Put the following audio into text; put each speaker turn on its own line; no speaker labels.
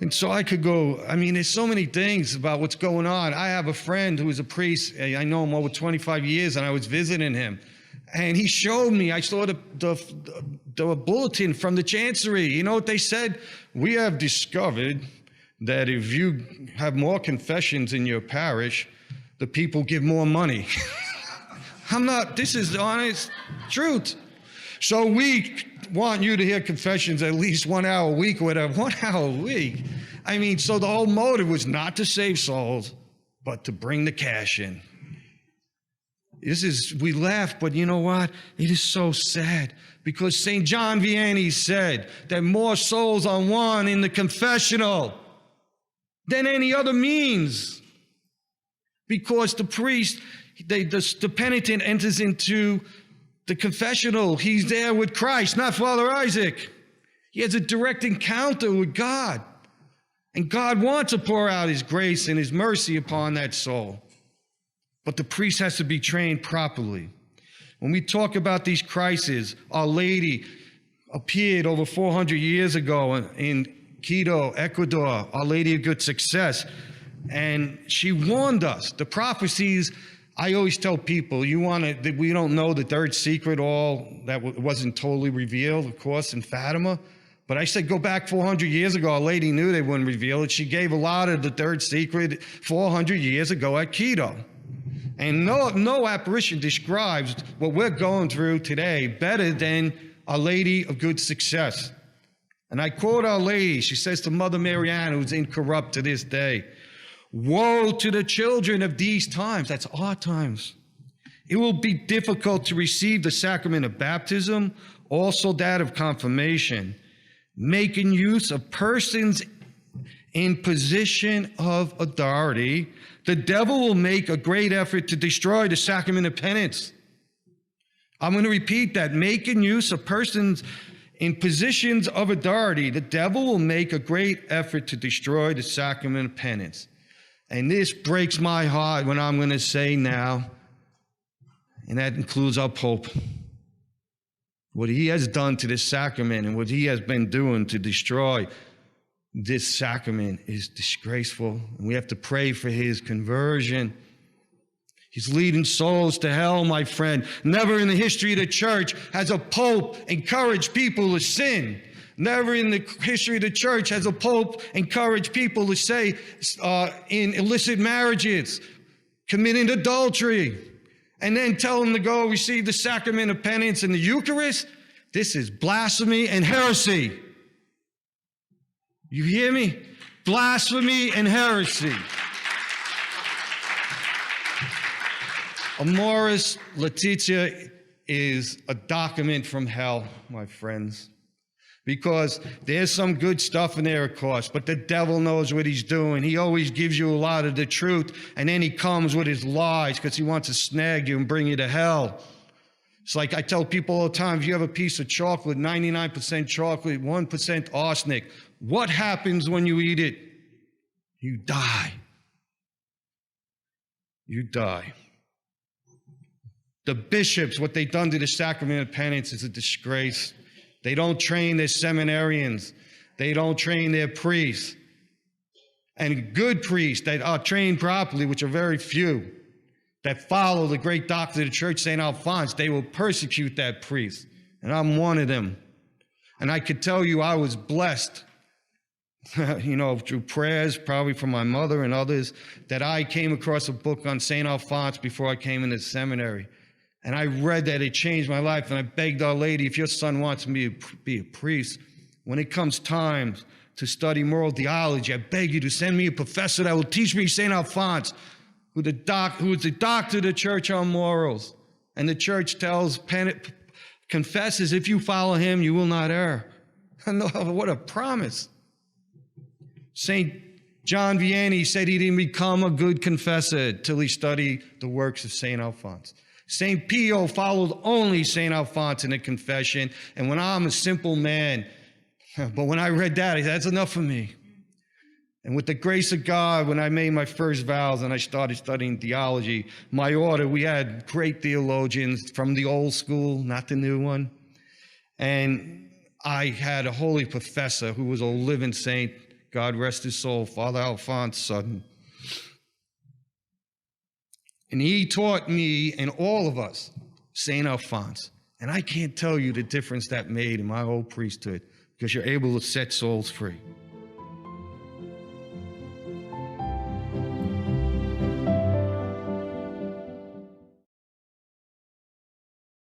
And so I could go, I mean, there's so many things about what's going on. I have a friend who is a priest. I know him over 25 years, and I was visiting him. And he showed me, I saw the bulletin from the chancery. You know what they said? We have discovered that if you have more confessions in your parish, the people give more money. This is the honest truth. So we want you to hear confessions at least 1 hour a week or whatever. 1 hour a week. I mean, so the whole motive was not to save souls, but to bring the cash in. We laugh, but you know what? It is so sad, because St. John Vianney said that more souls are won in the confessional than any other means. Because the priest, the penitent enters into the confessional. He's there with Christ, not Father Isaac. He has a direct encounter with God. And God wants to pour out his grace and his mercy upon that soul. But the priest has to be trained properly. When we talk about these crises, Our Lady appeared over 400 years ago in Quito, Ecuador, Our Lady of Good Success. And she warned us. The prophecies, I always tell people, we don't know the third secret, all that wasn't totally revealed, of course, in Fátima. But I said, go back 400 years ago. Our Lady knew they wouldn't reveal it. She gave a lot of the third secret 400 years ago at Quito. And no apparition describes what we're going through today better than Our Lady of Good Success. And I quote Our Lady. She says to Mother Marianne, who's incorrupt to this day, "Woe to the children of these times," that's our times. "It will be difficult to receive the sacrament of baptism, also that of confirmation, making use of persons in position of authority. The devil will make a great effort to destroy the sacrament of penance." I'm going to repeat that. Making use of persons in positions of authority. The devil will make a great effort to destroy the sacrament of penance. And this breaks my heart when I'm going to say now, and that includes our Pope, what he has done to this sacrament and what he has been doing to destroy this sacrament is disgraceful, and we have to pray for his conversion. He's leading souls to hell, my friend. Never in the history of the church has a pope encouraged people to sin. Never in the history of the church has a pope encouraged people to say in illicit marriages, committing adultery, and then tell them to go receive the sacrament of penance in the Eucharist. This is blasphemy and heresy. You hear me? Blasphemy and heresy. Amoris Laetitia is a document from hell, my friends, because there's some good stuff in there, of course, but the devil knows what he's doing. He always gives you a lot of the truth, and then he comes with his lies because he wants to snag you and bring you to hell. It's like I tell people all the time, if you have a piece of chocolate, 99% chocolate, 1% arsenic, what happens when you eat it? You die. You die. The bishops, what they've done to the sacrament of penance is a disgrace. They don't train their seminarians. They don't train their priests. And good priests that are trained properly, which are very few, that follow the great doctor of the church, St. Alphonse, they will persecute that priest. And I'm one of them. And I could tell you I was blessed, through prayers, probably from my mother and others, that I came across a book on St. Alphonse before I came into seminary. And I read that, it changed my life. And I begged Our Lady, if your son wants me to be a priest, when it comes time to study moral theology, I beg you to send me a professor that will teach me St. Alphonse, who is the doctor of the church on morals. And the church tells confessors, if you follow him, you will not err. What a promise. St. John Vianney said he didn't become a good confessor till he studied the works of St. Alphonse. St. Pio followed only St. Alphonse in the confession, and when I'm a simple man, but when I read that, that's enough for me. And with the grace of God, when I made my first vows and I started studying theology, my order, we had great theologians from the old school, not the new one. And I had a holy professor who was a living saint. God rest his soul, Father Alphonse Sutton. And he taught me and all of us St. Alphonse. And I can't tell you the difference that made in my whole priesthood, because you're able to set souls free.